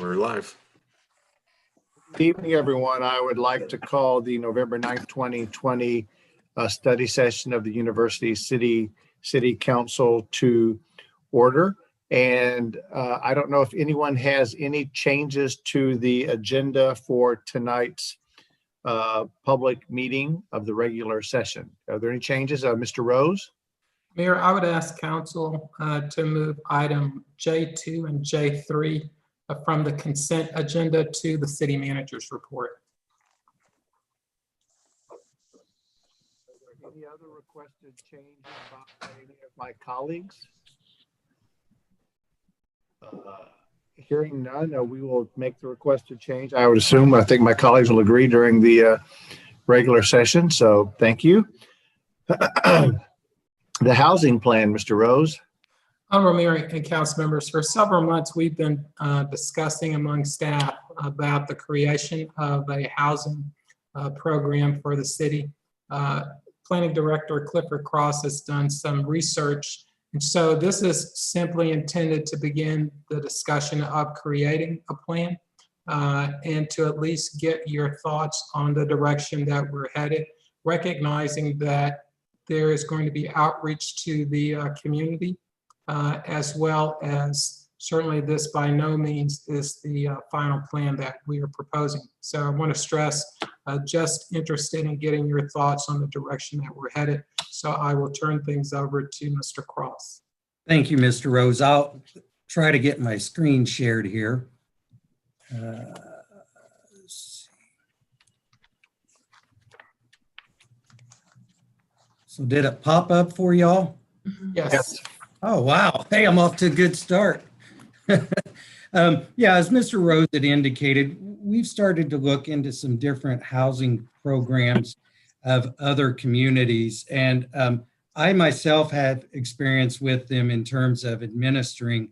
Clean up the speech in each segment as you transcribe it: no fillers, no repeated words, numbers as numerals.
We're live. Good evening, everyone. I would like to call the November 9th, 2020 study session of the University City Council to order. And I don't know if anyone has any changes to the agenda for tonight's public meeting of the regular session. Are there any changes? Mr. Rose? Mayor, I would ask council to move item J2 and J3 from the consent agenda to the city manager's report. Any other requested changes by any of my colleagues? Hearing none, we will make the requested change. I would assume, I think my colleagues will agree during the regular session. So thank you. The housing plan, Mr. Rose. Honorable Mayor and council members, for several months, we've been discussing among staff about the creation of a housing program for the city. Planning Director Clifford Cross has done some research. And so this is simply intended to begin the discussion of creating a plan and to at least get your thoughts on the direction that we're headed, recognizing that there is going to be outreach to the community, as well as certainly this by no means is the final plan that we are proposing. So I want to stress, just interested in getting your thoughts on the direction that we're headed. So I will turn things over to Mr. Cross. Thank you, Mr. Rose. I'll try to get my screen shared here. Let's see. So did it pop up for y'all? Yes. Oh, wow. Hey, I'm off to a good start. Yeah, as Mr. Rose had indicated, we've started to look into some different housing programs of other communities. And I myself have experience with them in terms of administering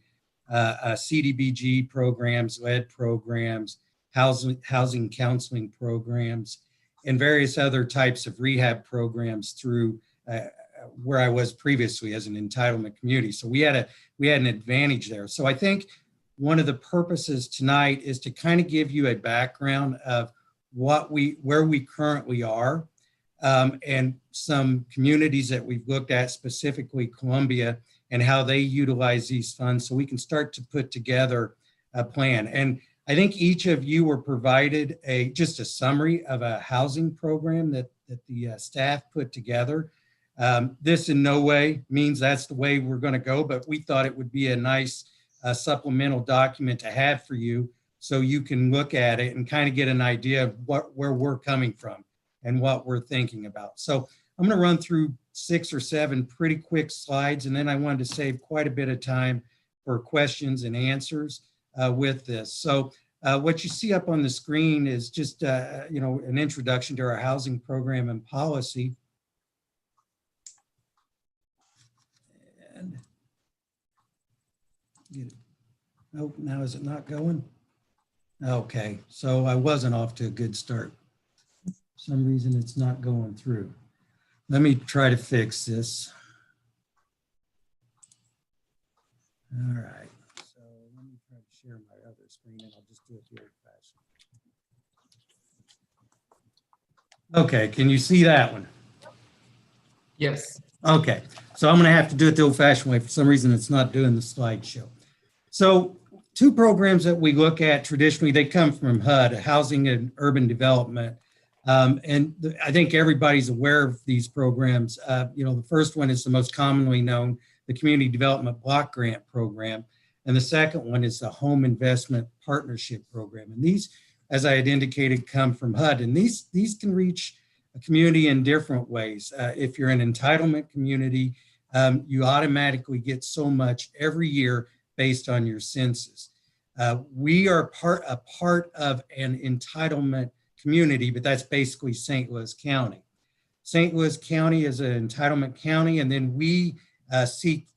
CDBG programs, lead programs, housing counseling programs, and various other types of rehab programs through where I was previously as an entitlement community. So we had an advantage there. So I think one of the purposes tonight is to kind of give you a background of where we currently are, and some communities that we've looked at, specifically Columbia, and how they utilize these funds so we can start to put together a plan. And I think each of you were provided just a summary of a housing program that the staff put together. This in no way means that's the way we're going to go, but we thought it would be a nice supplemental document to have for you so you can look at it and kind of get an idea of where we're coming from and what we're thinking about. So I'm going to run through 6 or 7 pretty quick slides, and then I wanted to save quite a bit of time for questions and answers with this. So what you see up on the screen is just an introduction to our housing program and policy. And nope, now is it not going? Okay, so I wasn't off to a good start. For some reason it's not going through. Let me try to fix this. All right, so let me try to share my other screen and I'll just do it the old-fashioned. Okay, can you see that one? Yes. Okay, so I'm gonna have to do it the old-fashioned way. For some reason, it's not doing the slideshow. So 2 programs that we look at traditionally, they come from HUD, Housing and Urban Development. And I think everybody's aware of these programs. The first one is the most commonly known, the Community Development Block Grant Program. And the second one is the Home Investment Partnership Program. And these, as I had indicated, come from HUD. And these can reach a community in different ways. If you're an entitlement community, you automatically get so much every year based on your census. We are a part of an entitlement community, but that's basically St. Louis County. St. Louis County is an entitlement county, and then we seek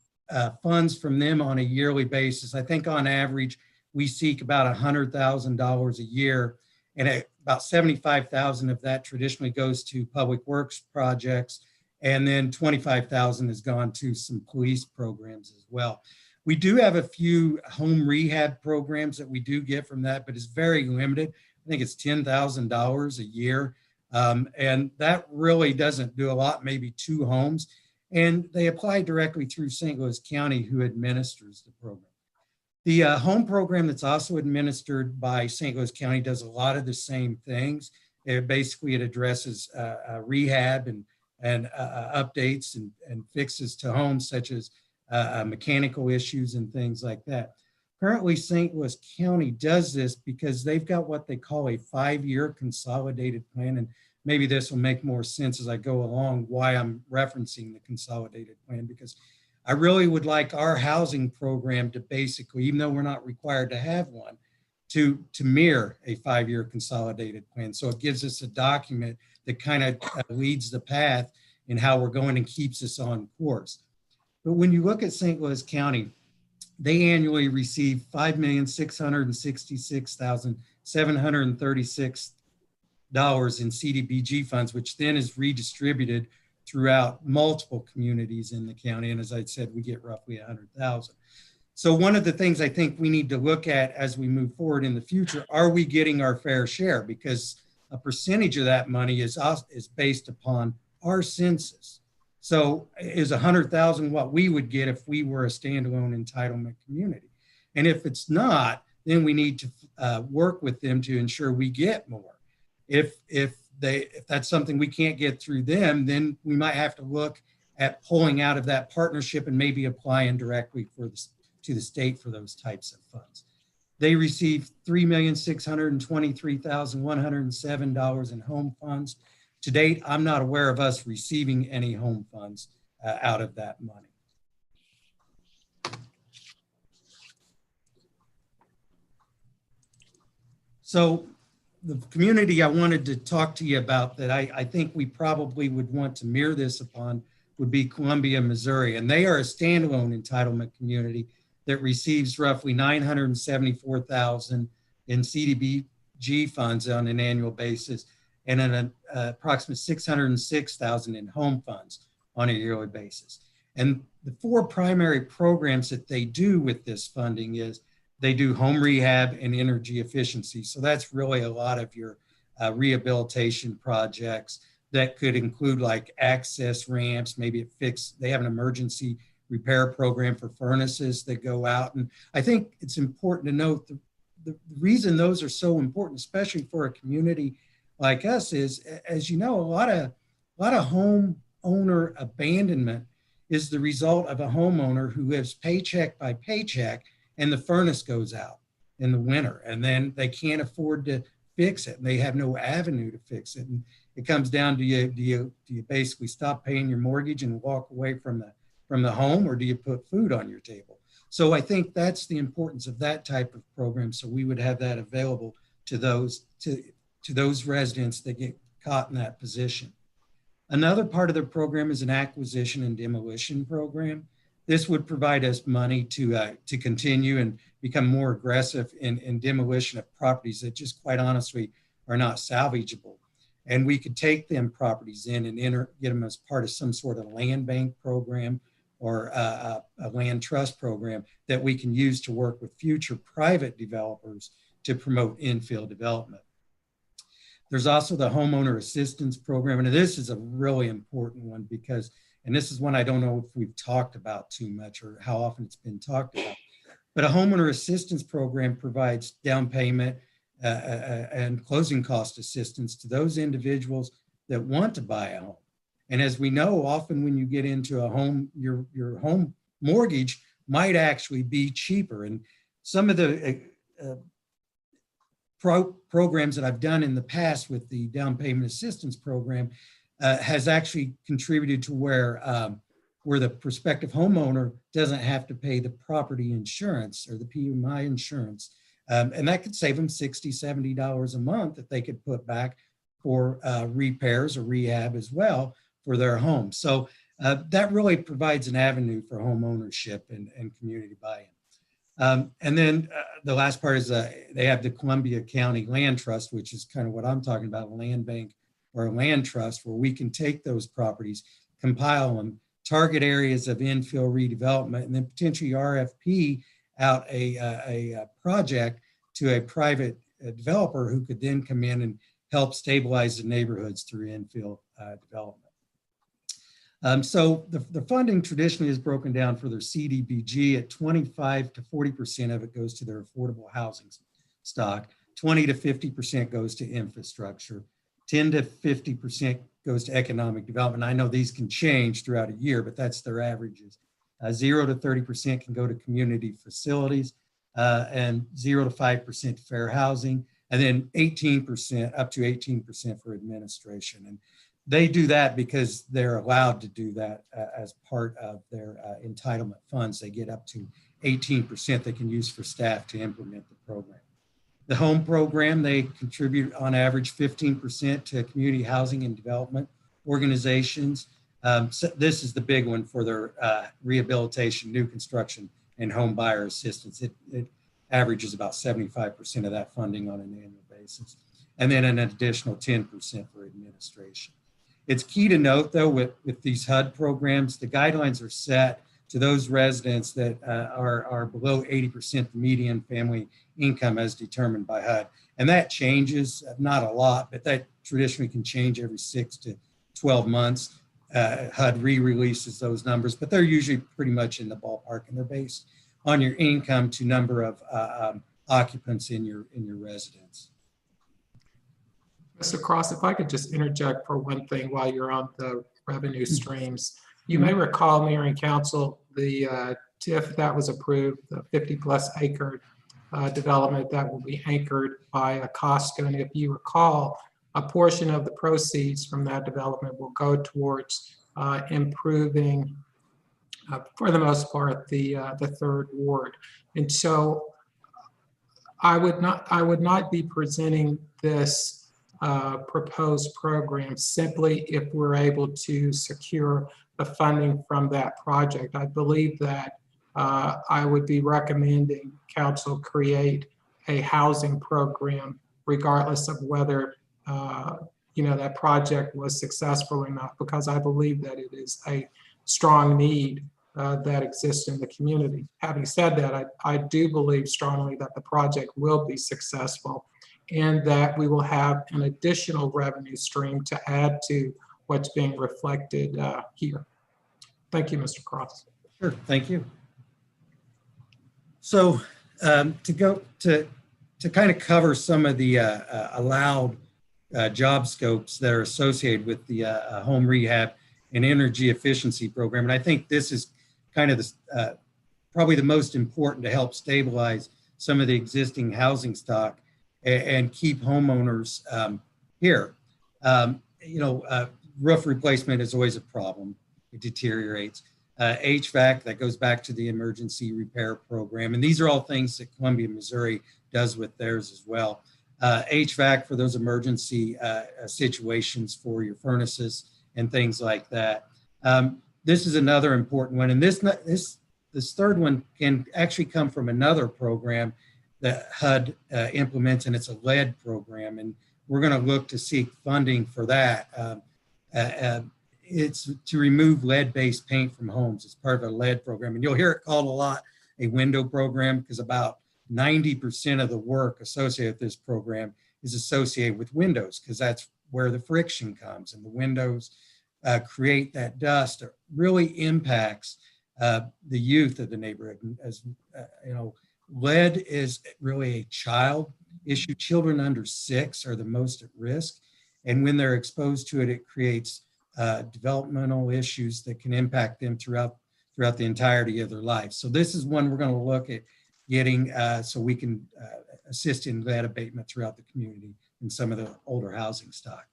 funds from them on a yearly basis. I think on average, we seek about $100,000 a year, and about $75,000 of that traditionally goes to public works projects, and then $25,000 has gone to some police programs as well. We do have a few home rehab programs that we do get from that, but it's very limited. I think it's $10,000 a year. And that really doesn't do a lot, maybe 2 homes. And they apply directly through St. Louis County, who administers the program. The home program that's also administered by St. Louis County does a lot of the same things. Basically, it addresses rehab and updates and fixes to homes, such as mechanical issues and things like that. Currently, St. Louis County does this because they've got what they call a 5-year consolidated plan. And maybe this will make more sense as I go along why I'm referencing the consolidated plan, because I really would like our housing program to basically, even though we're not required to have one, to mirror a 5-year consolidated plan. So it gives us a document that kind of leads the path in how we're going and keeps us on course. But when you look at St. Louis County, they annually receive $5,666,736 in CDBG funds, which then is redistributed throughout multiple communities in the county. And as I said, we get roughly 100,000. So one of the things I think we need to look at as we move forward in the future, are we getting our fair share? Because a percentage of that money is based upon our census. So is 100,000 what we would get if we were a standalone entitlement community? And if it's not, then we need to work with them to ensure we get more. If that's something we can't get through them, then we might have to look at pulling out of that partnership and maybe applying directly to the state for those types of funds. They received $3,623,107 in home funds. To date, I'm not aware of us receiving any home funds out of that money. So the community I wanted to talk to you about that I think we probably would want to mirror this upon would be Columbia, Missouri. And they are a standalone entitlement community that receives roughly $974,000 in CDBG funds on an annual basis, and an approximate $606,000 in home funds on a yearly basis. And the 4 primary programs that they do with this funding is they do home rehab and energy efficiency. So that's really a lot of your rehabilitation projects that could include like access ramps, maybe they have an emergency repair program for furnaces that go out. And I think it's important to note the reason those are so important, especially for a community like us, is, as you know, a lot of homeowner abandonment is the result of a homeowner who lives paycheck by paycheck and the furnace goes out in the winter and then they can't afford to fix it and they have no avenue to fix it. And it comes down to do you basically stop paying your mortgage and walk away from the home, or do you put food on your table? So I think that's the importance of that type of program. So we would have that available to those residents that get caught in that position. Another part of the program is an acquisition and demolition program. This would provide us money to continue and become more aggressive in demolition of properties that just quite honestly are not salvageable. And we could take them properties in and get them as part of some sort of land bank program or a land trust program that we can use to work with future private developers to promote infill development. There's also the homeowner assistance program. And this is a really important one because, and this is one I don't know if we've talked about too much or how often it's been talked about, but a homeowner assistance program provides down payment and closing cost assistance to those individuals that want to buy a home. And as we know, often when you get into a home, your home mortgage might actually be cheaper. And some of the programs that I've done in the past with the down payment assistance program has actually contributed to where the prospective homeowner doesn't have to pay the property insurance or the PMI insurance. And that could save them $60, $70 a month that they could put back for repairs or rehab as well for their home. So that really provides an avenue for home ownership and community buy-in. And then the last part is they have the Columbia County Land Trust, which is kind of what I'm talking about, a land bank or a land trust, where we can take those properties, compile them, target areas of infill redevelopment, and then potentially RFP out a project to a private developer who could then come in and help stabilize the neighborhoods through infill development. So the funding traditionally is broken down for their CDBG at 25 to 40% of it goes to their affordable housing stock, 20 to 50% goes to infrastructure, 10 to 50% goes to economic development. I know these can change throughout a year, but that's their averages. 0 to 30% can go to community facilities, and 0 to 5% fair housing, and then 18%, up to 18% for administration. And they do that because they're allowed to do that as part of their entitlement funds. They get up to 18% they can use for staff to implement the program. The home program, they contribute on average 15% to community housing and development organizations. So this is the big one for their rehabilitation, new construction, and home buyer assistance. It averages about 75% of that funding on an annual basis. And then an additional 10% for administration. It's key to note, though, with these HUD programs, the guidelines are set to those residents that are below 80% the median family income as determined by HUD. And that changes, not a lot, but that traditionally can change every 6 to 12 months. HUD re-releases those numbers, but they're usually pretty much in the ballpark, and they're based on your income to number of occupants in your residence. Mr. Cross, if I could just interject for one thing while you're on the revenue streams. You may recall, Mayor and Council, the TIF that was approved, the 50-plus acre development that will be anchored by a Costco. And if you recall, a portion of the proceeds from that development will go towards improving, for the most part, the third ward. And so I would not be presenting this proposed program simply if we're able to secure the funding from that project. I believe that I would be recommending council create a housing program regardless of whether that project was successful or not, because I believe that it is a strong need that exists in the community. Having said that, I do believe strongly that the project will be successful and that we will have an additional revenue stream to add to what's being reflected here. Thank you, Mr. Cross. Sure, thank you. So to kind of cover some of the allowed job scopes that are associated with the home rehab and energy efficiency program, and I think this is kind of the, probably the most important to help stabilize some of the existing housing stock and keep homeowners here. Roof replacement is always a problem. It deteriorates. HVAC, that goes back to the emergency repair program. And these are all things that Columbia, Missouri does with theirs as well. HVAC for those emergency situations for your furnaces and things like that. This is another important one. And this third one can actually come from another program that HUD implements, and it's a lead program. And we're going to look to seek funding for that. It's to remove lead-based paint from homes. It's part of a lead program. And you'll hear it called a lot a window program, because about 90% of the work associated with this program is associated with windows, because that's where the friction comes. And the windows create that dust that really impacts the youth of the neighborhood. As lead is really a child issue. Children under 6 are the most at risk. And when they're exposed to it, it creates developmental issues that can impact them throughout the entirety of their life. So this is one we're going to look at getting so we can assist in lead abatement throughout the community in some of the older housing stock.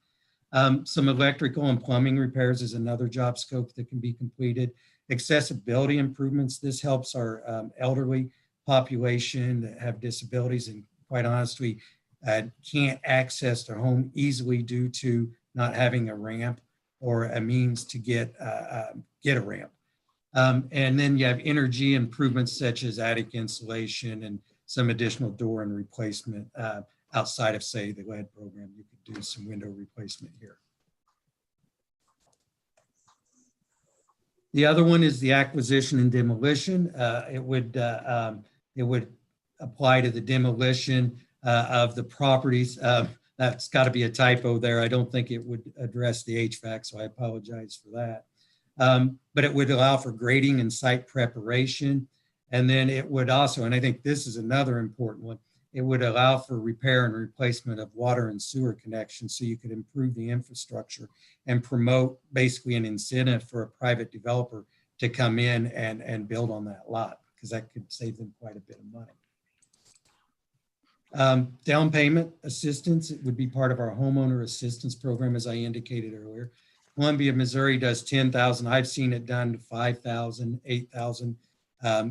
Some electrical and plumbing repairs is another job scope that can be completed. Accessibility improvements. This helps our elderly population that have disabilities and, quite honestly, can't access their home easily due to not having a ramp or a means to get a ramp. And then you have energy improvements such as attic insulation and some additional door and replacement outside of, say, the lead program. You could do some window replacement here. The other one is the acquisition and demolition. It would apply to the demolition of the properties. That's got to be a typo there. I don't think it would address the HVAC, so I apologize for that. But it would allow for grading and site preparation. And then it would also, and I think this is another important one, it would allow for repair and replacement of water and sewer connections so you could improve the infrastructure and promote basically an incentive for a private developer to come in and build on that lot, because that could save them quite a bit of money. Down payment assistance, it would be part of our homeowner assistance program, as I indicated earlier. Columbia, Missouri does 10,000. I've seen it done to 5,000, 8,000,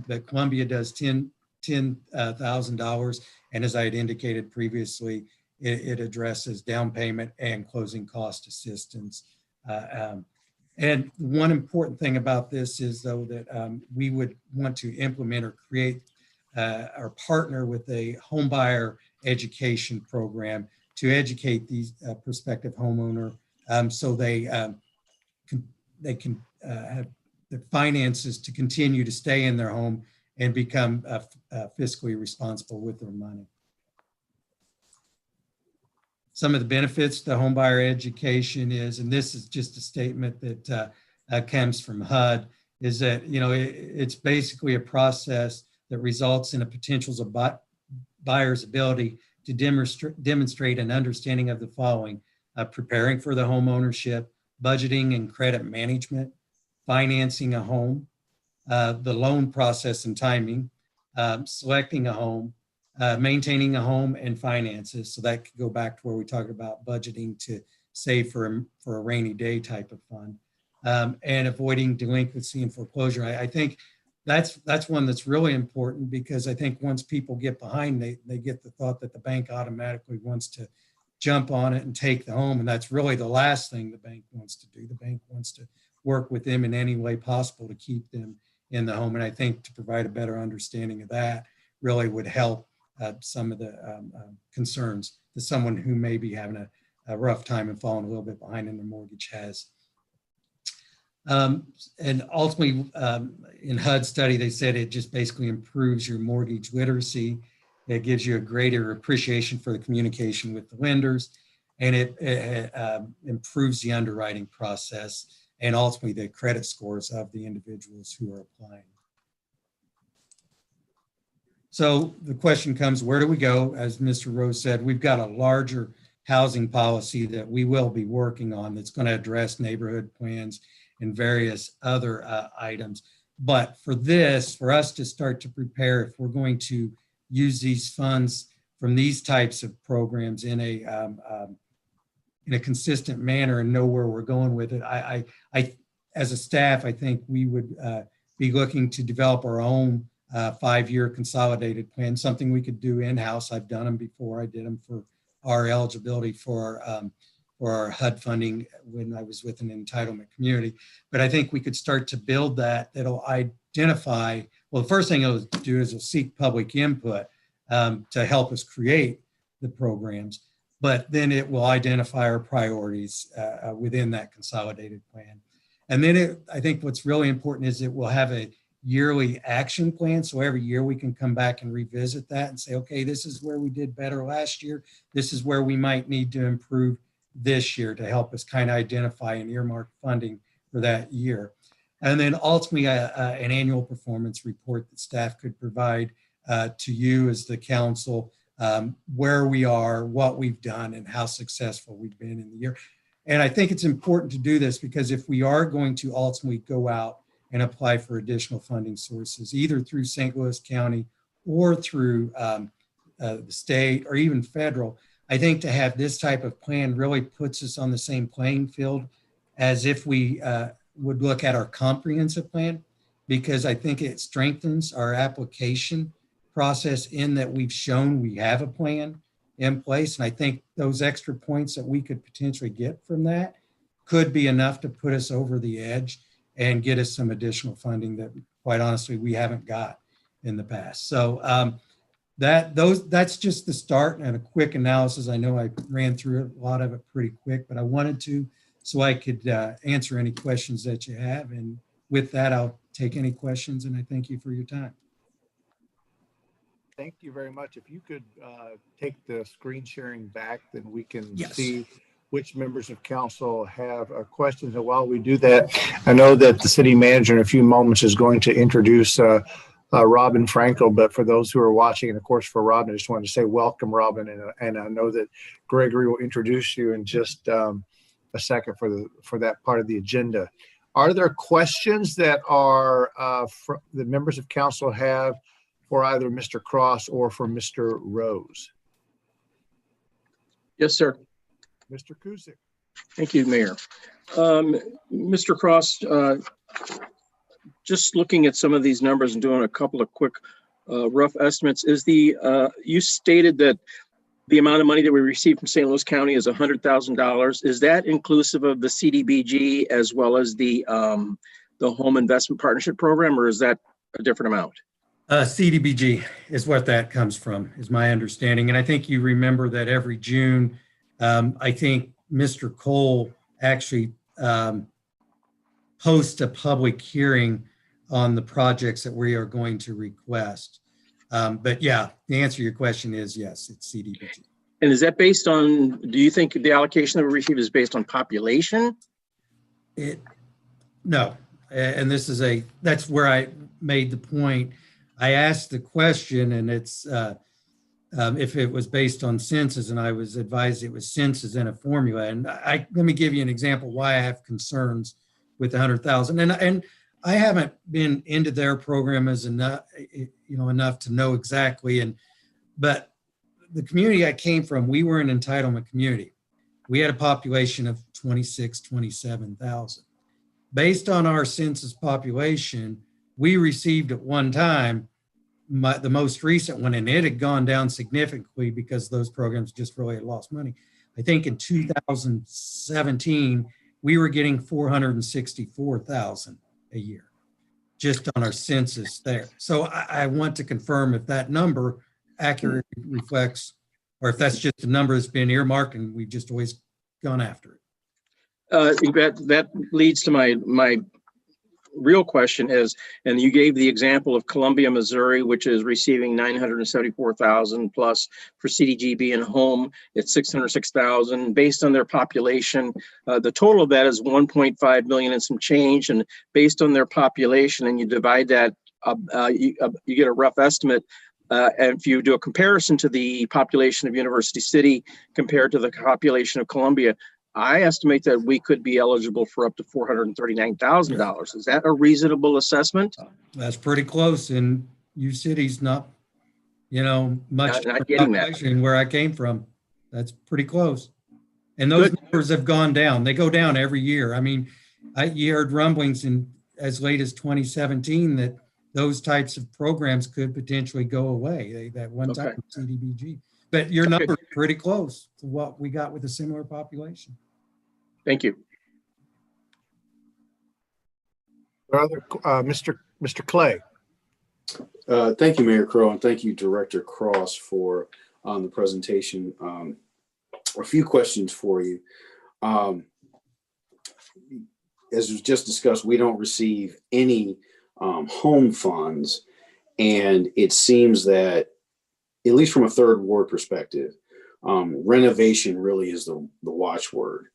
but Columbia does $10,000. And as I had indicated previously, it addresses down payment and closing cost assistance. And one important thing about this is, though, that we would want to implement or create or partner with a homebuyer education program to educate these prospective homeowner so they can have the finances to continue to stay in their home and become fiscally responsible with their money. Some of the benefits to homebuyer education is, and this is just a statement that comes from HUD, is that, you know, it's basically a process that results in a potential buyer's ability to demonstrate an understanding of the following: preparing for the home ownership, budgeting and credit management, financing a home, the loan process and timing, selecting a home, maintaining a home, and finances. So that could go back to where we talked about budgeting to save for a rainy day type of fund, and avoiding delinquency and foreclosure. I think that's one that's really important, because I think once people get behind, they get the thought that the bank automatically wants to jump on it and take the home. And that's really the last thing the bank wants to do. The bank wants to work with them in any way possible to keep them in the home. And I think to provide a better understanding of that really would help some of the concerns that someone who may be having a rough time and falling a little bit behind in their mortgage has. And ultimately, in HUD study, they said it just basically improves your mortgage literacy. It gives you a greater appreciation for the communication with the lenders, and it improves the underwriting process and ultimately the credit scores of the individuals who are applying. So the question comes, where do we go? As Mr. Rose said, we've got a larger housing policy that we will be working on that's going to address neighborhood plans and various other items. But for this, for us to start to prepare, if we're going to use these funds from these types of programs in a consistent manner and know where we're going with it, I as a staff, I think we would be looking to develop our own 5-year consolidated plan, something we could do in-house. I've done them before. I did them for our eligibility for our HUD funding when I was with an entitlement community. But I think we could start to build that. That'll identify, well, the first thing it'll do is it'll seek public input to help us create the programs, but then it will identify our priorities within that consolidated plan. And then I think what's really important is it will have a yearly action plan. So every year we can come back and revisit that and say, okay, this is where we did better last year. This is where we might need to improve this year to help us kind of identify and earmark funding for that year. And then ultimately an annual performance report that staff could provide to you as the council, where we are, what we've done, and how successful we've been in the year. And I think it's important to do this because if we are going to ultimately go out and apply for additional funding sources, either through St. Louis County or through the state or even federal, I think to have this type of plan really puts us on the same playing field as if we would look at our comprehensive plan, because I think it strengthens our application process in that we've shown we have a plan in place. And I think those extra points that we could potentially get from that could be enough to put us over the edge and get us some additional funding that, quite honestly, we haven't got in the past. So that's just the start and a quick analysis. I know I ran through a lot of it pretty quick, but I wanted to so I could answer any questions that you have and with that, I'll take any questions, and I thank you for your time. Thank you very much. If you could take the screen sharing back, then we can Yes. see which members of council have questions. And while we do that, I know that the city manager in a few moments is going to introduce Robin Frankel, but for those who are watching, and of course for Robin, I just wanted to say welcome, Robin, and I know that Gregory will introduce you in just a second for that part of the agenda. Are there questions that are the members of council have for either Mr. Cross or for Mr. Rose? Yes, sir. Mr. Kuzic. Thank you, Mayor. Mr. Cross, just looking at some of these numbers and doing a couple of quick rough estimates, you stated that the amount of money that we received from St. Louis County is $100,000. Is that inclusive of the CDBG as well as the Home Investment Partnership Program, or is that a different amount? CDBG is what that comes from, is my understanding. And I think you remember that every June, I think Mr. Cole actually hosts a public hearing on the projects that we are going to request. But yeah, the answer to your question is yes, it's CDBG. And is that based on, do you think the allocation that we received is based on population? No, and that's where I made the point. I asked the question, and it's if it was based on census, and I was advised it was census and a formula. And let me give you an example why I have concerns with 100,000. And I haven't been into their program as enough to know exactly. But the community I came from, we were an entitlement community. We had a population of 27,000. Based on our census population, we received at one time the most recent one, and it had gone down significantly because those programs just really had lost money. I think in 2017, we were getting 464,000 a year just on our census there. So I want to confirm if that number accurately reflects, or if that's just a number that's been earmarked and we've just always gone after it. That leads to my real question is, and you gave the example of Columbia, Missouri, which is receiving 974,000 plus for CDGB and home, it's 606,000 based on their population. The total of that is 1.5 million and some change. And based on their population, and you divide that, you get a rough estimate. And if you do a comparison to the population of University City compared to the population of Columbia, I estimate that we could be eligible for up to $439,000. Is that a reasonable assessment? That's pretty close. And U City's not, much not getting that. Where I came from. That's pretty close. And those numbers have gone down. They go down every year. I mean, you heard rumblings in as late as 2017 that those types of programs could potentially go away. That one time CDBG. But your number is pretty close to what we got with a similar population. Thank you. Mr. Clay. Thank you, Mayor Crow, and thank you, Director Cross, for the presentation. A few questions for you. As was just discussed, we don't receive any home funds, and it seems that, at least from a third ward perspective, renovation really is the watchword.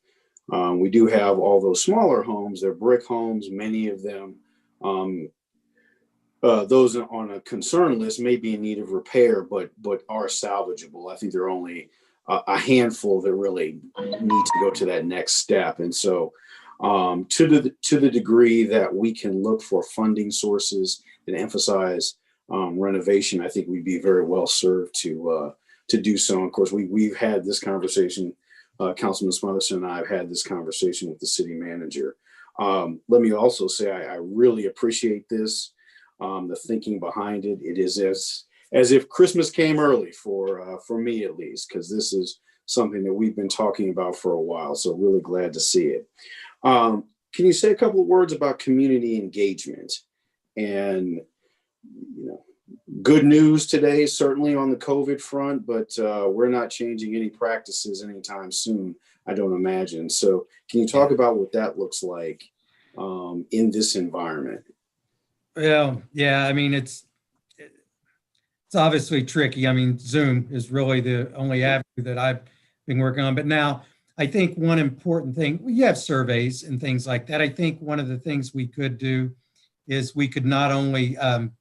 We do have all those smaller homes. They're brick homes, many of them. Those on a concern list may be in need of repair, but are salvageable. I think there are only a handful that really need to go to that next step. And so to the degree that we can look for funding sources that emphasize renovation, I think we'd be very well served to do so. And of course, we've had this conversation. Councilman Smotherson and I have had this conversation with the city manager. Let me also say I really appreciate this, the thinking behind it. It is as if Christmas came early for me, at least, because this is something that we've been talking about for a while. So really glad to see it. Can you say a couple of words about community engagement? And good news today, certainly on the COVID front, but we're not changing any practices anytime soon, I don't imagine. So can you talk about what that looks like in this environment? Well, yeah, I mean, it's obviously tricky. I mean, Zoom is really the only avenue that I've been working on. But now I think one important thing, you have surveys and things like that. I think one of the things we could do is we could not only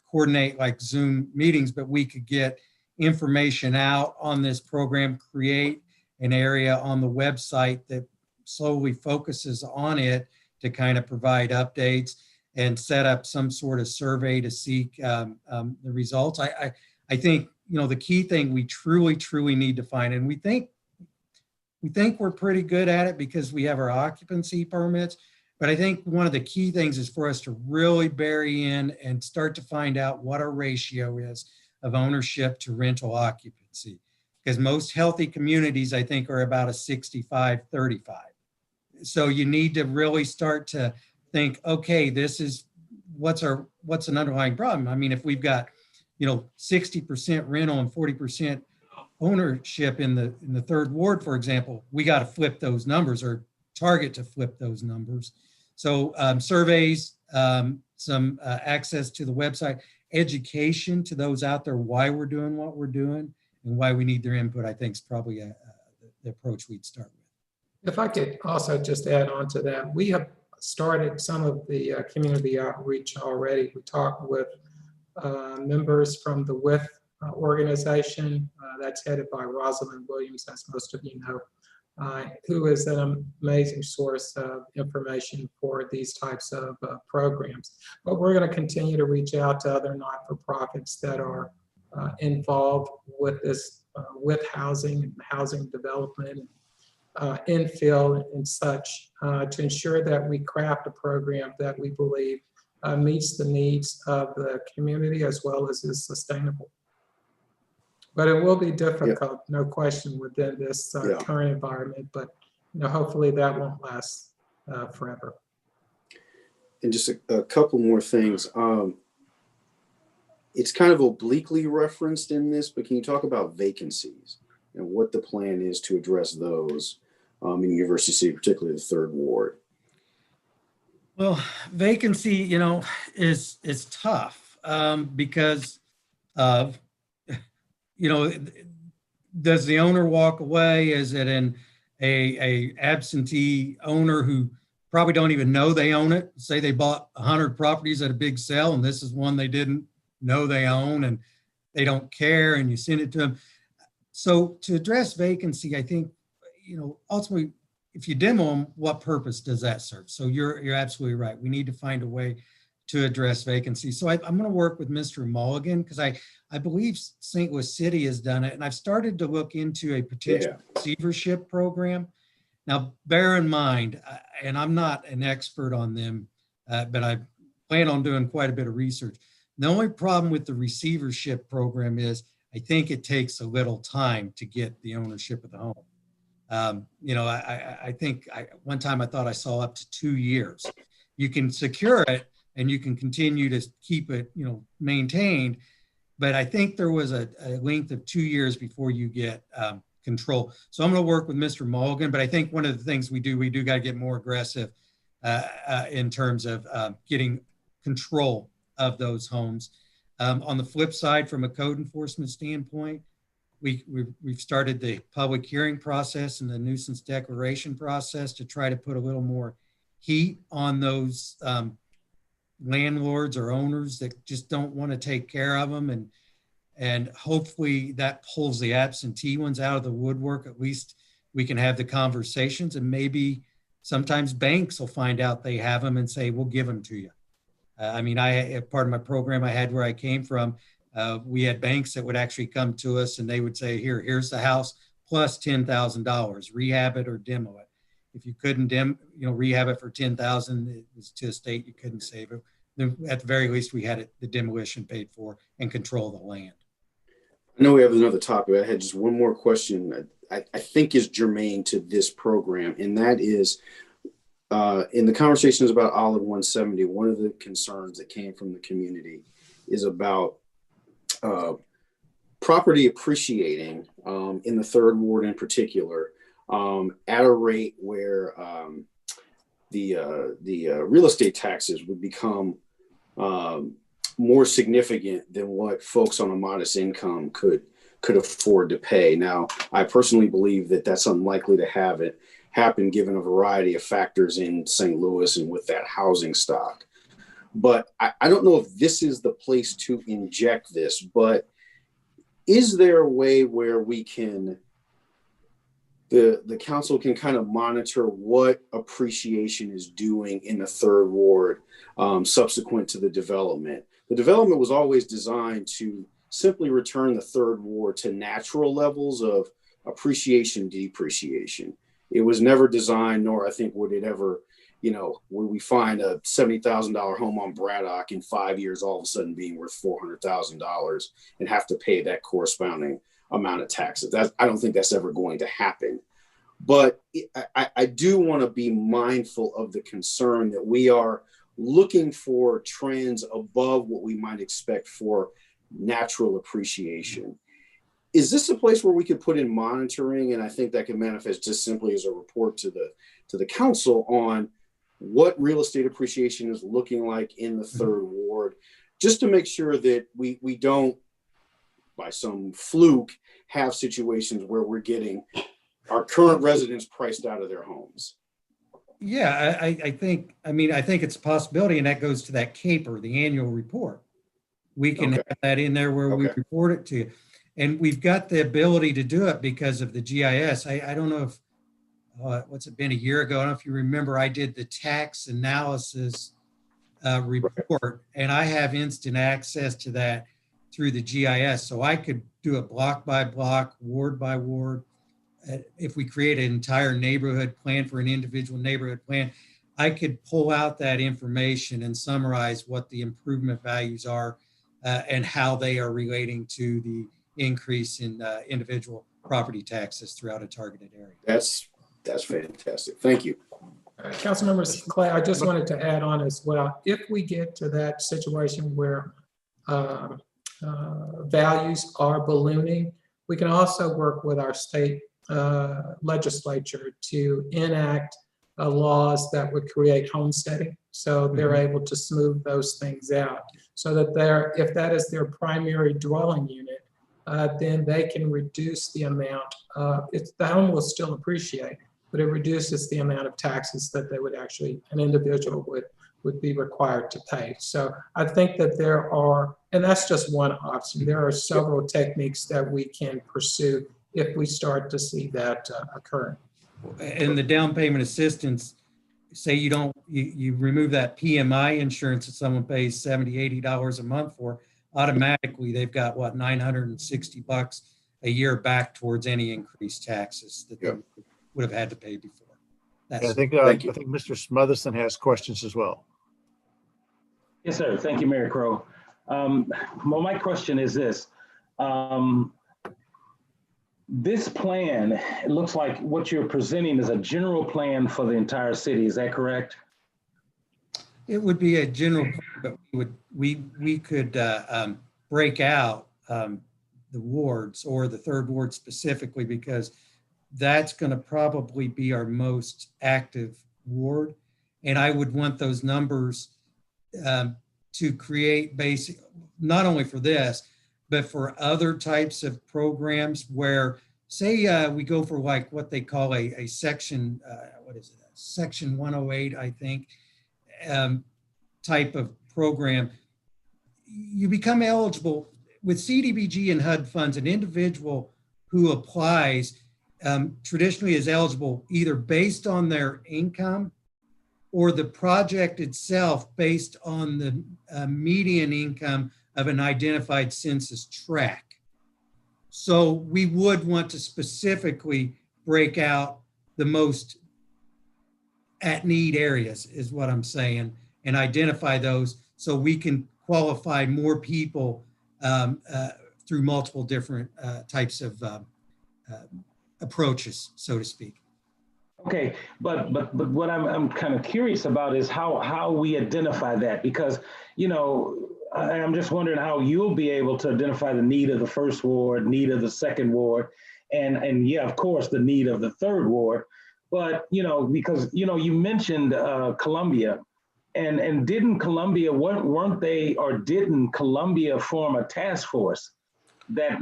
coordinate like Zoom meetings, but we could get information out on this program, create an area on the website that solely focuses on it to kind of provide updates and set up some sort of survey to seek the results. I think, you know, the key thing we truly need to find, and we think we're pretty good at it because we have our occupancy permits, but I think one of the key things is for us to really bury in and start to find out what our ratio is of ownership to rental occupancy. Because most healthy communities, I think, are about a 65-35. So you need to really start to think, okay, this is what's an underlying problem. I mean, if we've got, you know, 60% rental and 40% ownership in the third ward, for example, we got to flip those numbers or target to flip those numbers. So surveys, some access to the website, education to those out there, why we're doing what we're doing and why we need their input, I think is probably the approach we'd start with. If I could also just add on to that, we have started some of the community outreach already. We talked with members from the WIF organization that's headed by Rosalind Williams, as most of you know, who is an amazing source of information for these types of programs. But we're going to continue to reach out to other not-for-profits that are involved with this, with housing and housing development, infill and such, to ensure that we craft a program that we believe meets the needs of the community as well as is sustainable. But it will be difficult, no question, within this current environment, but you know, hopefully that won't last forever. And just a couple more things. It's kind of obliquely referenced in this, but can you talk about vacancies and what the plan is to address those in University City, particularly the third ward? Well, vacancy, you know, is tough because of, you know, does the owner walk away? Is it a absentee owner who probably don't even know they own it? Say they bought 100 properties at a big sale and this is one they didn't know they own and they don't care and you send it to them. So to address vacancy, I think, you know, ultimately, if you demo them, what purpose does that serve? So you're absolutely right. We need to find a way to address vacancy. So I'm going to work with Mr. Mulligan because I believe St. Louis City has done it. And I've started to look into a potential receivership program. Now, bear in mind, and I'm not an expert on them, but I plan on doing quite a bit of research. The only problem with the receivership program is I think it takes a little time to get the ownership of the home. You know, I think one time I thought I saw up to 2 years. You can secure it and you can continue to keep it, you know, maintained. But I think there was a length of 2 years before you get control. So I'm going to work with Mr. Mulligan, but I think one of the things we do got to get more aggressive in terms of getting control of those homes. On the flip side, from a code enforcement standpoint, we've started the public hearing process and the nuisance declaration process to try to put a little more heat on those landlords or owners that just don't want to take care of them. And hopefully that pulls the absentee ones out of the woodwork. At least we can have the conversations, and maybe sometimes banks will find out they have them and say, we'll give them to you. I mean, part of my program I had where I came from, we had banks that would actually come to us and they would say, here's the house plus $10,000, rehab it or demo it. If you couldn't rehab it for $10,000, it was to a state you couldn't save it. Then at the very least, we had the demolition paid for and control of the land. I know we have another topic. I had just one more question I think is germane to this program, and that is in the conversations about Olive 170, one of the concerns that came from the community is about property appreciating in the third ward in particular at a rate where real estate taxes would become more significant than what folks on a modest income could afford to pay. Now, I personally believe that that's unlikely to have it happen given a variety of factors in St. Louis and with that housing stock. But I don't know if this is the place to inject this, but is there a way where we can, the council can kind of monitor what appreciation is doing in the third ward subsequent to the development? The development was always designed to simply return the third ward to natural levels of appreciation, depreciation. It was never designed, nor I think would it ever, when we find a $70,000 home on Braddock in 5 years, all of a sudden being worth $400,000 and have to pay that corresponding amount of taxes. I don't think that's ever going to happen. But I do want to be mindful of the concern that we are looking for trends above what we might expect for natural appreciation. Is this a place where we could put in monitoring? And I think that can manifest just simply as a report to the council on what real estate appreciation is looking like in the third ward, just to make sure that we don't, by some fluke, have situations where we're getting our current residents priced out of their homes. Yeah, I think it's a possibility, and that goes to that CAPER, the annual report. We can have that in there where we report it to you. And we've got the ability to do it because of the GIS. I don't know if, what's it been, a year ago? I don't know if you remember, I did the tax analysis report, and I have instant access to that through the GIS. So I could do it block by block, ward by ward. If we create an entire neighborhood plan for an individual neighborhood plan, I could pull out that information and summarize what the improvement values are and how they are relating to the increase in individual property taxes throughout a targeted area. That's fantastic. Thank you. Councilmember Clay, I just wanted to add on as well. If we get to that situation where values are ballooning, we can also work with our state legislature to enact laws that would create homesteading. So they're able to smooth those things out so that if that is their primary dwelling unit, then they can reduce the amount. The home will still appreciate, but it reduces the amount of taxes that they would actually, an individual would be required to pay. So I think that there are, and that's just one option. There are several techniques that we can pursue if we start to see that occur. And the down payment assistance, say you remove that PMI insurance that someone pays $70, $80 a month for, automatically they've got what, $960 a year back towards any increased taxes that they would have had to pay before. I think Mr. Smotherson has questions as well. Yes, sir. Thank you, Mayor Crow. Well, my question is this. This plan, it looks like what you're presenting is a general plan for the entire city. Is that correct? It would be a general, but we could break out the wards or the third ward specifically, because that's going to probably be our most active ward. And I would want those numbers to create basic, not only for this, but for other types of programs where, say, we go for like what they call a section, Section 108, I think, type of program. You become eligible with CDBG and HUD funds. An individual who applies traditionally is eligible either based on their income or the project itself based on the median income of an identified census tract. So we would want to specifically break out the most at-need areas, is what I'm saying, and identify those so we can qualify more people through multiple different types of approaches, so to speak. Okay, but what I'm kind of curious about is how we identify that, because, I'm just wondering how you'll be able to identify the need of the first ward, need of the second ward, and yeah, of course, the need of the third ward. But, because, you mentioned Columbia, and didn't Columbia, weren't they, or didn't Columbia form a task force that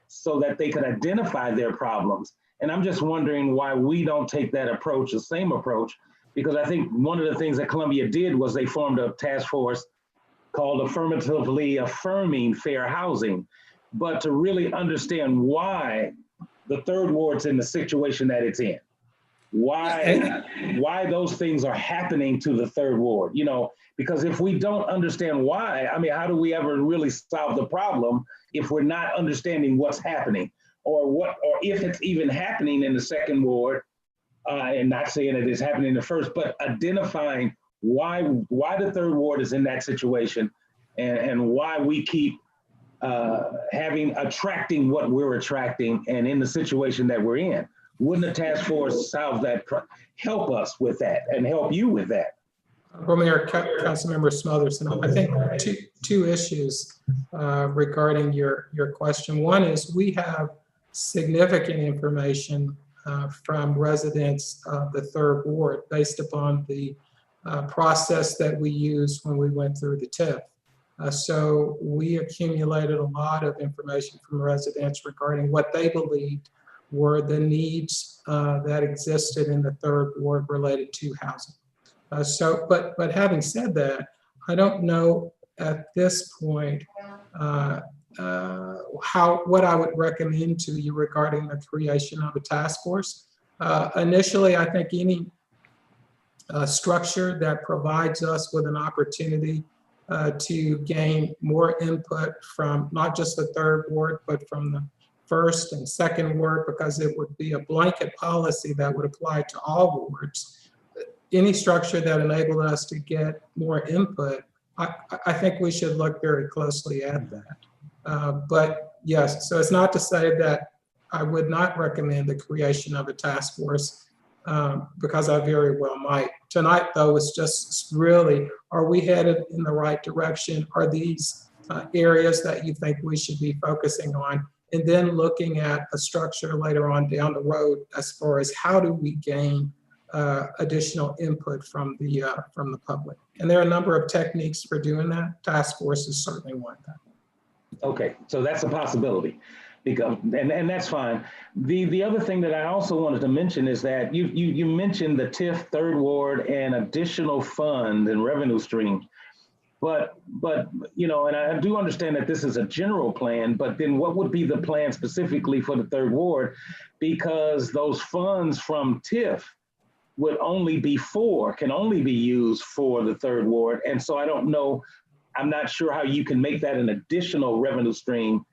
so that they could identify their problems? And I'm just wondering why we don't take that approach, the same approach, because I think one of the things that Columbia did was they formed a task force called Affirmatively Affirming Fair Housing, but to really understand why the third ward's in the situation that it's in, why those things are happening to the third ward, because if we don't understand why, I mean, how do we ever really solve the problem if we're not understanding what's happening, or if it's even happening in the second ward, and not saying that it's happening in the first, but identifying why the third ward is in that situation, and why we keep attracting what we're attracting and in the situation that we're in. Wouldn't a task force solve that, help us with that and help you with that? Mayor, Councilmember Smotherson, I think two issues regarding your question. One is we have significant information from residents of the third ward based upon the process that we used when we went through the TIF. So we accumulated a lot of information from residents regarding what they believed were the needs that existed in the third ward related to housing. But having said that, I don't know at this point what I would recommend to you regarding the creation of a task force. Initially, I think any structure that provides us with an opportunity to gain more input from not just the third ward, but from the first and second ward, because it would be a blanket policy that would apply to all wards. Any structure that enabled us to get more input, I think we should look very closely at that. But yes, so it's not to say that I would not recommend the creation of a task force, because I very well might. Tonight, though, it's just really, are we headed in the right direction? Are these areas that you think we should be focusing on? And then looking at a structure later on down the road as far as how do we gain additional input from the public. And there are a number of techniques for doing that. Task force is certainly one of them. Okay, so that's a possibility, because and that's fine. The other thing that I also wanted to mention is that you mentioned the TIF third ward and additional fund and revenue streams, but and I do understand that this is a general plan, but then what would be the plan specifically for the third ward? Because those funds from TIF would can only be used for the third ward. And so I don't know, I'm not sure how you can make that an additional revenue stream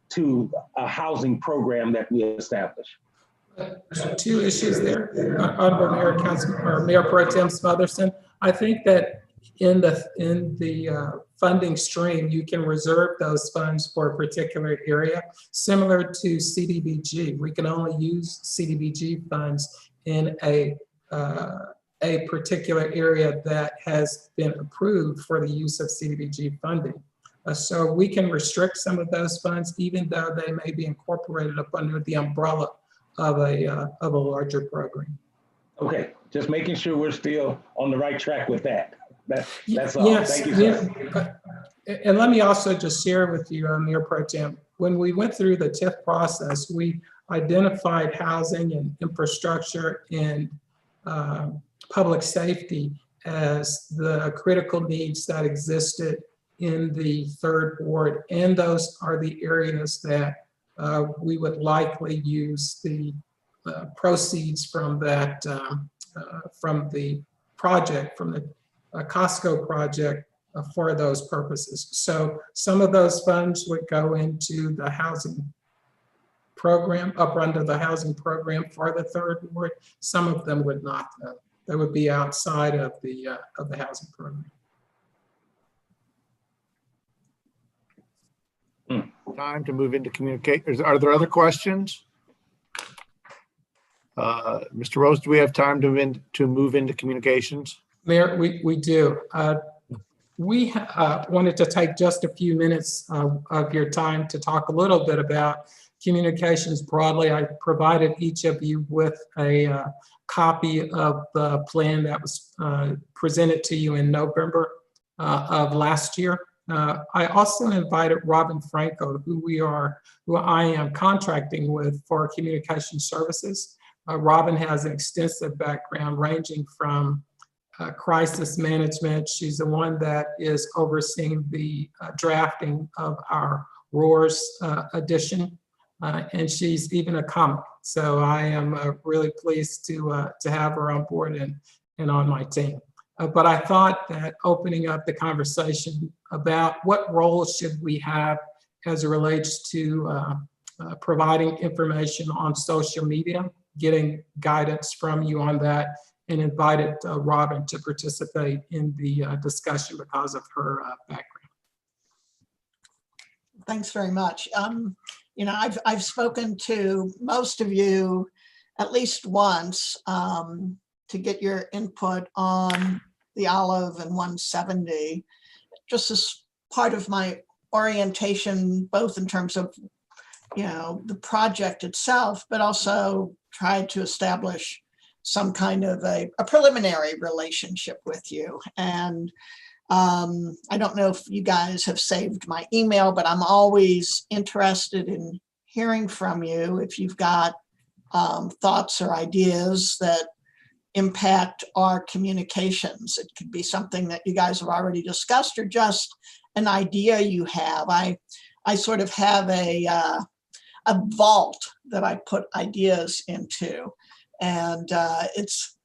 to a housing program that we establish. Two issues there, Honorable Mayor Pro Tem Smotherson. I think that in the funding stream, you can reserve those funds for a particular area, similar to CDBG. We can only use CDBG funds in a particular area that has been approved for the use of CDBG funding. So we can restrict some of those funds, even though they may be incorporated up under the umbrella of a larger program. Okay, just making sure we're still on the right track with that. That's all. Yes, thank you, sir. And let me also just share with you, Mayor Pro Tem, when we went through the TIF process, we identified housing and infrastructure and public safety as the critical needs that existed in the third ward. And those are the areas that we would likely use the proceeds from that, from the project, from the Costco project for those purposes. So some of those funds would go into the housing program, up under the housing program for the third ward. Some of them would not, though. They would be outside of the housing program. Time to move into communication. Are there other questions? Mr. Rose, do we have time to move into communications? Mayor, we do. We wanted to take just a few minutes of your time to talk a little bit about communications broadly. I provided each of you with a copy of the plan that was presented to you in November of last year. I also invited Robin Franco, who I am contracting with for communication services. Robin has an extensive background ranging from crisis management. She's the one that is overseeing the drafting of our ROARS edition, and she's even a comic. So I am really pleased to have her on board and on my team. But I thought that opening up the conversation about what role should we have as it relates to providing information on social media, getting guidance from you on that, and invited Robin to participate in the discussion because of her background. Thanks very much. You know, I've spoken to most of you at least once to get your input on the Olive and 170, just as part of my orientation, both in terms of, you know, the project itself, but also tried to establish some kind of a preliminary relationship with you. And I don't know if you guys have saved my email, but I'm always interested in hearing from you if you've got thoughts or ideas that impact our communications. It could be something that you guys have already discussed or just an idea you have. I sort of have a vault that I put ideas into. And it's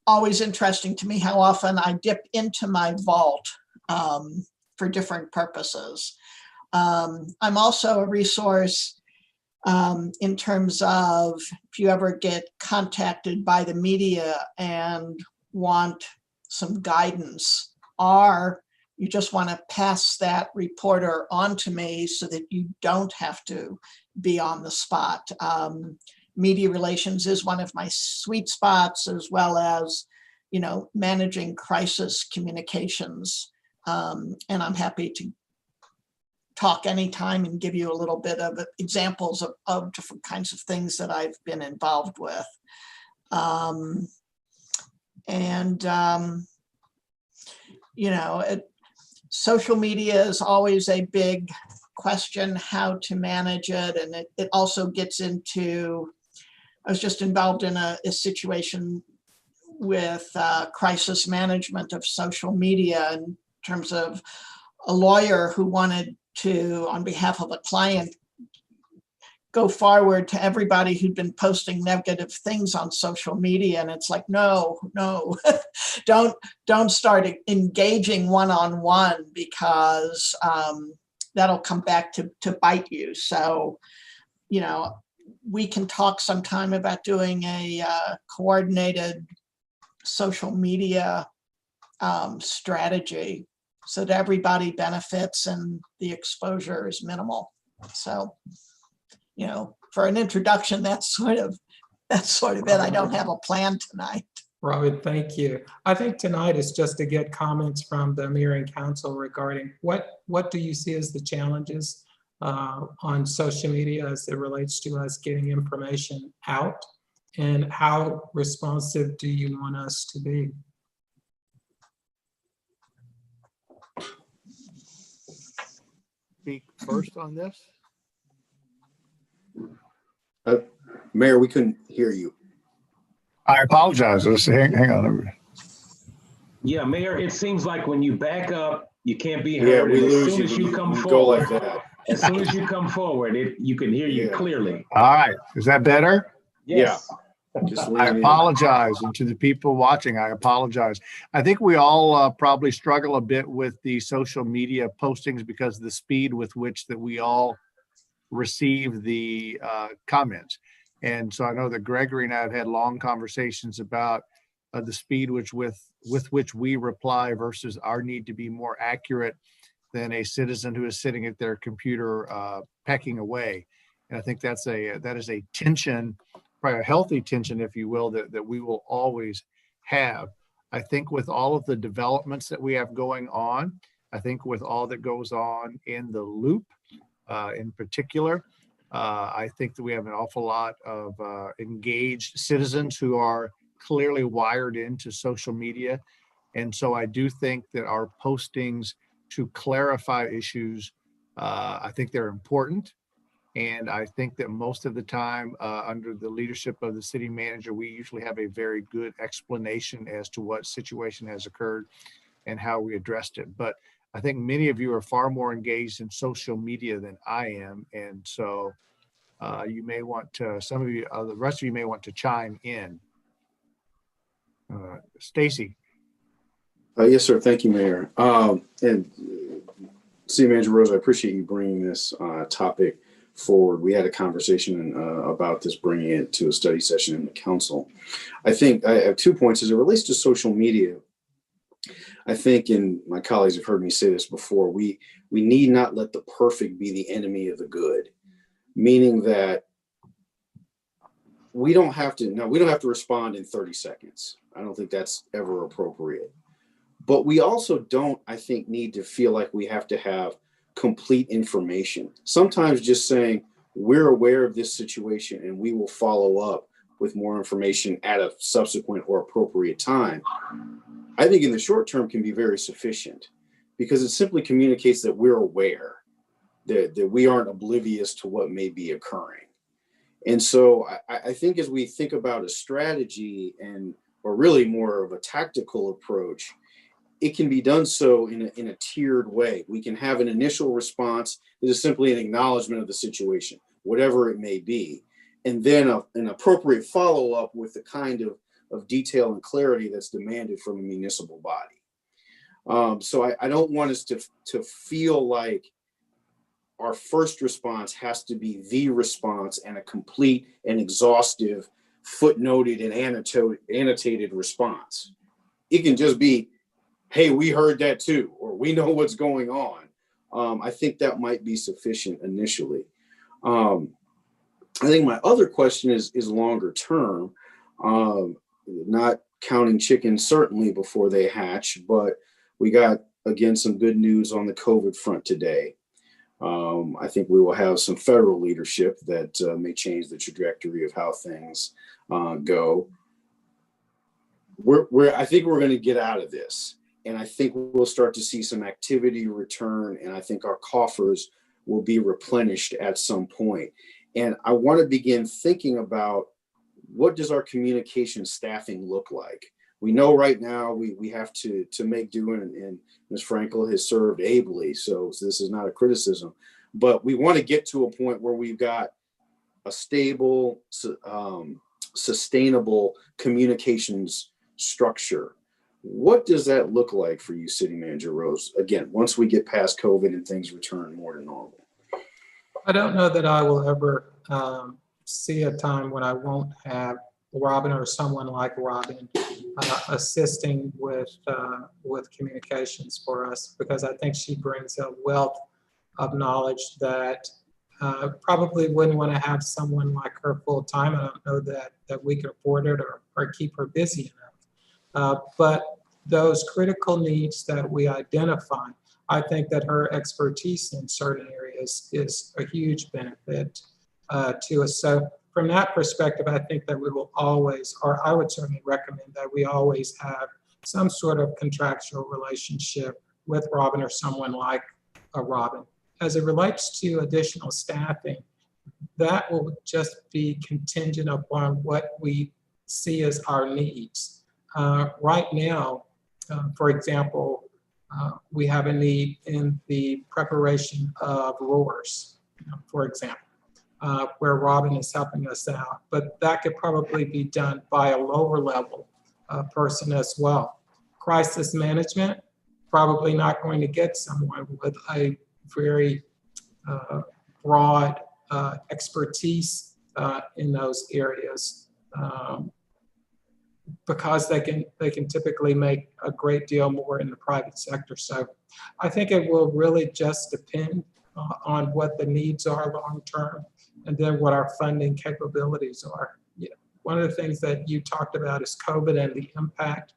always interesting to me how often I dip into my vault for different purposes. I'm also a resource in terms of if you ever get contacted by the media and want some guidance, or you just want to pass that reporter on to me so that you don't have to be on the spot. Media relations is one of my sweet spots, as well as, you know, managing crisis communications. And I'm happy to talk anytime and give you a little bit of examples of different kinds of things that I've been involved with. You know, social media is always a big question, how to manage it. And it also gets into, I was just involved in a situation with crisis management of social media in terms of a lawyer who wanted to, on behalf of a client, go forward to everybody who'd been posting negative things on social media. And it's like, no, don't start engaging one-on-one, because that'll come back to bite you. So, you know, we can talk sometime about doing a coordinated social media strategy so that everybody benefits and the exposure is minimal. So, you know, for an introduction, that's sort of it. I don't have a plan tonight. Robin, thank you. I think tonight is just to get comments from the Mayor and Council regarding what do you see as the challenges on social media as it relates to us getting information out, and how responsive do you want us to be? Speak first on this. Mayor, we couldn't hear you. I apologize. Let's hang on. Yeah, Mayor, it seems like when you back up, you can't be Yeah, heard. we And as lose soon you as when you you come go forward, like that. as soon as you come forward, you can hear you Yeah. clearly. All right. Is that better? Yes. Just I lean in. apologize. And to the people watching, I apologize. I think we all probably struggle a bit with the social media postings because of the speed with which that we all receive the comments. And so I know that Gregory and I have had long conversations about the speed with which we reply versus our need to be more accurate than a citizen who is sitting at their computer pecking away. And I think that is a tension, probably a healthy tension, if you will, that we will always have. I think with all of the developments that we have going on, I think with all that goes on in the loop in particular, I think that we have an awful lot of engaged citizens who are clearly wired into social media. And so I do think that our postings to clarify issues, I think they're important. And I think that most of the time, under the leadership of the city manager, we usually have a very good explanation as to what situation has occurred and how we addressed it. But I think many of you are far more engaged in social media than I am. And so you may want to, some of you, the rest of you may want to chime in. Stacy. Yes, sir. Thank you, Mayor. And City Manager Rose, I appreciate you bringing this topic forward. We had a conversation about this, bringing it to a study session in the council. I think I have 2 points as it relates to social media. I think, and my colleagues have heard me say this before, we need not let the perfect be the enemy of the good, meaning that we don't have to respond in 30 seconds. I don't think that's ever appropriate. But we also don't, I think, need to feel like we have to have complete information. Sometimes just saying, we're aware of this situation and we will follow up with more information at a subsequent or appropriate time, I think in the short term can be very sufficient, because it simply communicates that we're aware, that we aren't oblivious to what may be occurring. And so I think as we think about a strategy or really more of a tactical approach, it can be done so in a tiered way. We can have an initial response that is simply an acknowledgement of the situation, whatever it may be, and then an appropriate follow-up with the kind of detail and clarity that's demanded from a municipal body. So I don't want us to feel like our first response has to be the response and a complete and exhaustive footnoted and annotated response. It can just be, hey, we heard that too, or we know what's going on. I think that might be sufficient initially. I think my other question is longer term, not counting chickens certainly before they hatch, but we got, again, some good news on the COVID front today. I think we will have some federal leadership that may change the trajectory of how things go. I think we're going to get out of this. And I think we'll start to see some activity return, and I think our coffers will be replenished at some point. And I want to begin thinking about, what does our communication staffing look like? We know right now we have to make do, and Ms. Frankel has served ably, so this is not a criticism, but we want to get to a point where we've got a stable, sustainable communications structure. What does that look like for you, City Manager Rose? Again, once we get past COVID and things return more to normal. I don't know that I will ever see a time when I won't have Robin or someone like Robin assisting with communications for us, because I think she brings a wealth of knowledge that probably wouldn't want to have someone like her full time. I don't know that we could afford it or keep her busy enough. But those critical needs that we identify, I think that her expertise in certain areas is a huge benefit to us. So from that perspective, I think that we will always, or I would certainly recommend that we always have some sort of contractual relationship with Robin or someone like a Robin. As it relates to additional staffing, that will just be contingent upon what we see as our needs. Right now, for example, we have a need in the preparation of roars, for example, where Robin is helping us out. But that could probably be done by a lower level person as well. Crisis management, probably not going to get someone with a very broad expertise in those areas. Because they can typically make a great deal more in the private sector. So I think it will really just depend on what the needs are long term, and then what our funding capabilities are. One of the things that you talked about is COVID and the impact.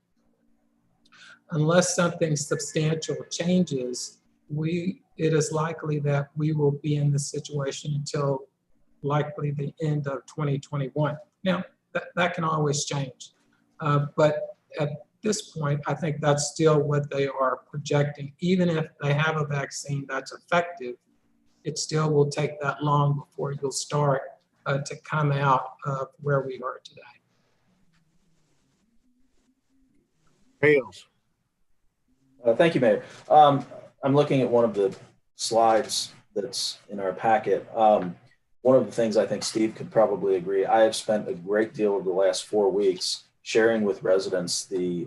Unless something substantial changes, it is likely that we will be in this situation until likely the end of 2021. Now, that can always change. But at this point, I think that's still what they are projecting. Even if they have a vaccine that's effective, it still will take that long before you'll start to come out of where we are today. Hales. Thank you, Mayor. I'm looking at one of the slides that's in our packet. One of the things I think Steve could probably agree, I have spent a great deal of the last 4 weeks sharing with residents the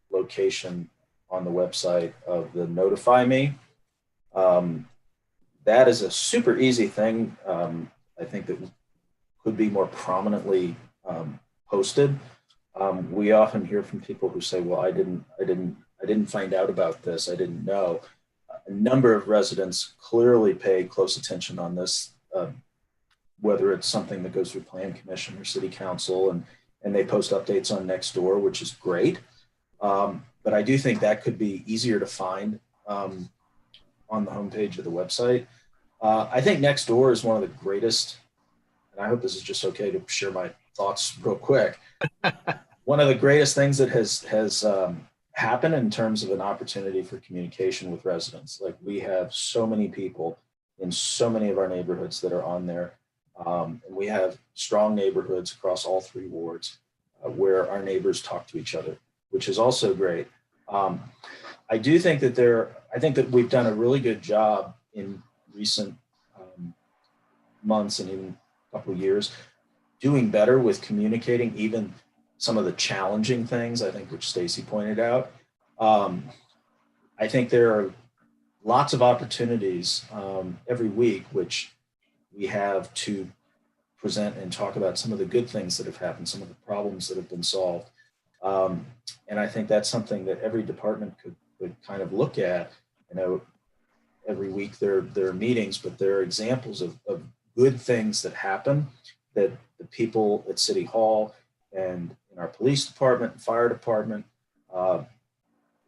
location on the website of the Notify Me. That is a super easy thing. I think that could be more prominently posted. We often hear from people who say, well, I didn't find out about this. I didn't know. A number of residents clearly pay close attention on this, whether it's something that goes through Plan Commission or City Council, and they post updates on Nextdoor, which is great. But I do think that could be easier to find on the homepage of the website. I think Nextdoor is one of the greatest, and I hope this is just okay to share my thoughts real quick. One of the greatest things that has happened in terms of an opportunity for communication with residents. Like, we have so many people in so many of our neighborhoods that are on there. And we have strong neighborhoods across all 3 wards where our neighbors talk to each other, which is also great. I do think that we've done a really good job in recent months and even a couple of years doing better with communicating even some of the challenging things, I think, which Stacy pointed out. I think there are lots of opportunities every week, which we have to present and talk about some of the good things that have happened, some of the problems that have been solved. And I think that's something that every department could kind of look at. You know, every week there are meetings, but there are examples of good things that happen that the people at City Hall and in our police department, and fire department,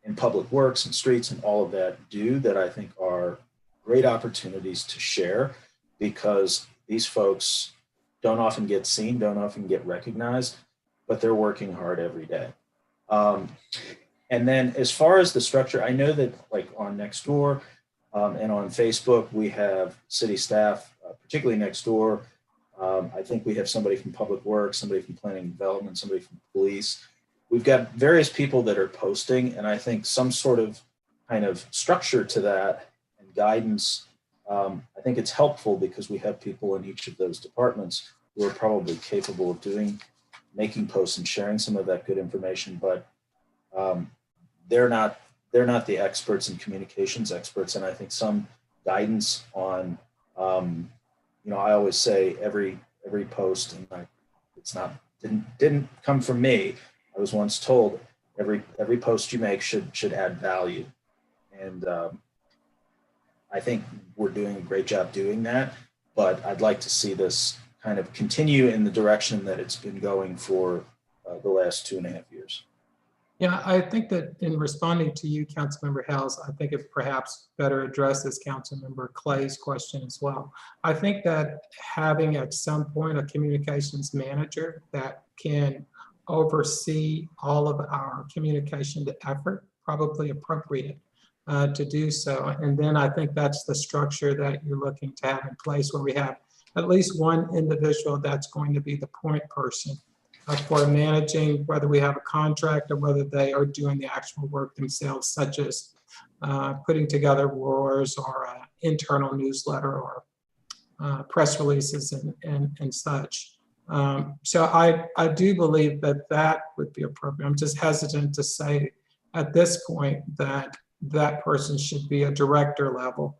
in public works and streets and all of that do, that I think are great opportunities to share, because these folks don't often get seen, don't often get recognized, but they're working hard every day. And then as far as the structure, I know that like on Nextdoor and on Facebook, we have city staff, particularly Nextdoor. I think we have somebody from Public Works, somebody from Planning and Development, somebody from Police. We've got various people that are posting, and I think some sort of kind of structure to that and guidance. I think it's helpful because we have people in each of those departments who are probably capable of making posts and sharing some of that good information, but they're not the experts and communications experts. And I think some guidance on, I always say every post, and didn't come from me. I was once told every post you make should add value. And I think we're doing a great job doing that, but I'd like to see this kind of continue in the direction that it's been going for the last 2.5 years. Yeah, I think that in responding to you, Councilmember Hales, I think it perhaps better addresses Councilmember Clay's question as well. I think that having at some point a communications manager that can oversee all of our communication effort, probably appropriate to do so. And then I think that's the structure that you're looking to have in place, where we have at least one individual that's going to be the point person for managing, whether we have a contract or whether they are doing the actual work themselves, such as putting together roars or an internal newsletter or press releases and such. So I do believe that would be appropriate. I'm just hesitant to say at this point that person should be a director level,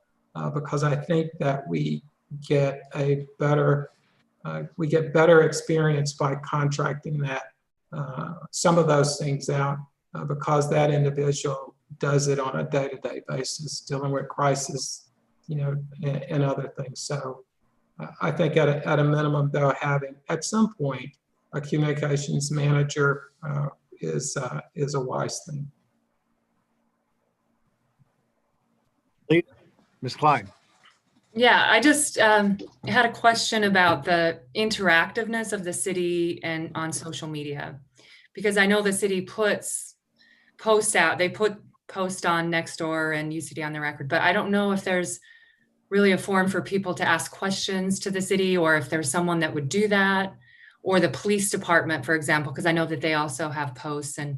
because I think that we get better experience by contracting some of those things out, because that individual does it on a day-to-day basis, dealing with crisis, and other things. So I think at a minimum, though, having at some point a communications manager is a wise thing. Ms. Klein. Yeah, I just had a question about the interactiveness of the city and on social media, because I know the city puts posts out, they put posts on Nextdoor and UCD on the record, but I don't know if there's really a forum for people to ask questions to the city, or if there's someone that would do that, or the police department, for example, because I know that they also have posts, and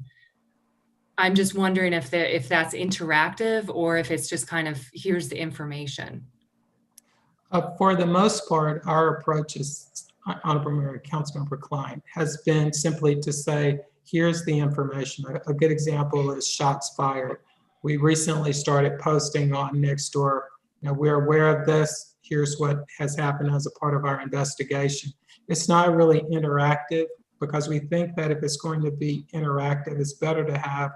I'm just wondering if that's interactive or if it's just kind of, here's the information. For the most part, our approach is, Honorable Mayor and Councilmember Klein, has been simply to say, here's the information. A good example is shots fired. We recently started posting on Nextdoor, we're aware of this, here's what has happened as a part of our investigation. It's not really interactive, because we think that if it's going to be interactive, it's better to have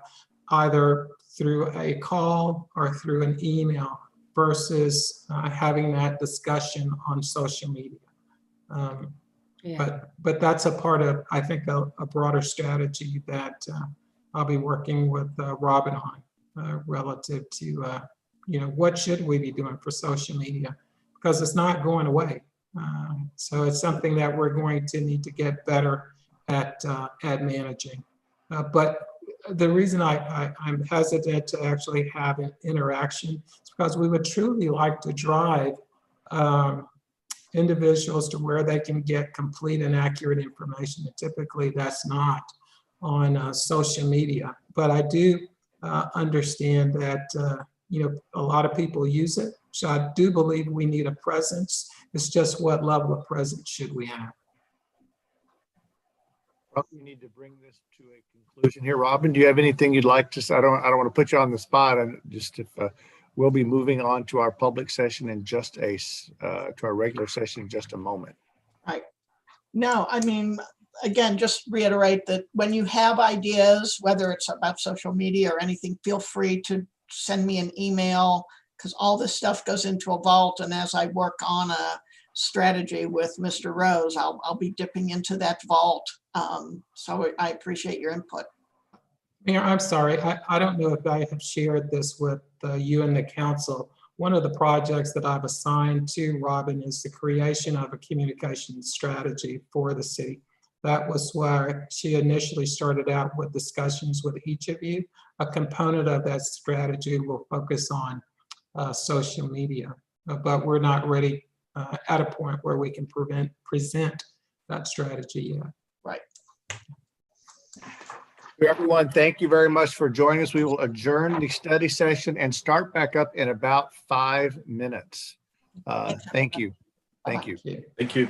either through a call or through an email versus having that discussion on social media. Yeah. But that's a part of, I think, a broader strategy that I'll be working with Robin on relative to, what should we be doing for social media? Because it's not going away. So it's something that we're going to need to get better at managing. But the reason I'm hesitant to actually have an interaction is because we would truly like to drive individuals to where they can get complete and accurate information. And typically that's not on social media. But I do understand that a lot of people use it. So I do believe we need a presence. It's just what level of presence should we have? Well, we need to bring this to a conclusion here. Robin, do you have anything you'd like to say? I don't want to put you on the spot. And just if we'll be moving on to our public session in just to our regular session in just a moment. Right. No, I mean, again, just reiterate that when you have ideas, whether it's about social media or anything, feel free to send me an email, because all this stuff goes into a vault. And as I work on a strategy with Mr. Rose, I'll be dipping into that vault. So I appreciate your input. Mayor, I'm sorry. I don't know if I have shared this with you and the council. One of the projects that I've assigned to Robin is the creation of a communication strategy for the city. That was where she initially started out with discussions with each of you. A component of that strategy will focus on social media, but we're not ready at a point where we can present that strategy yet. Right. Everyone, thank you very much for joining us. We will adjourn the study session and start back up in about 5 minutes. Thank you. Thank you. Thank you.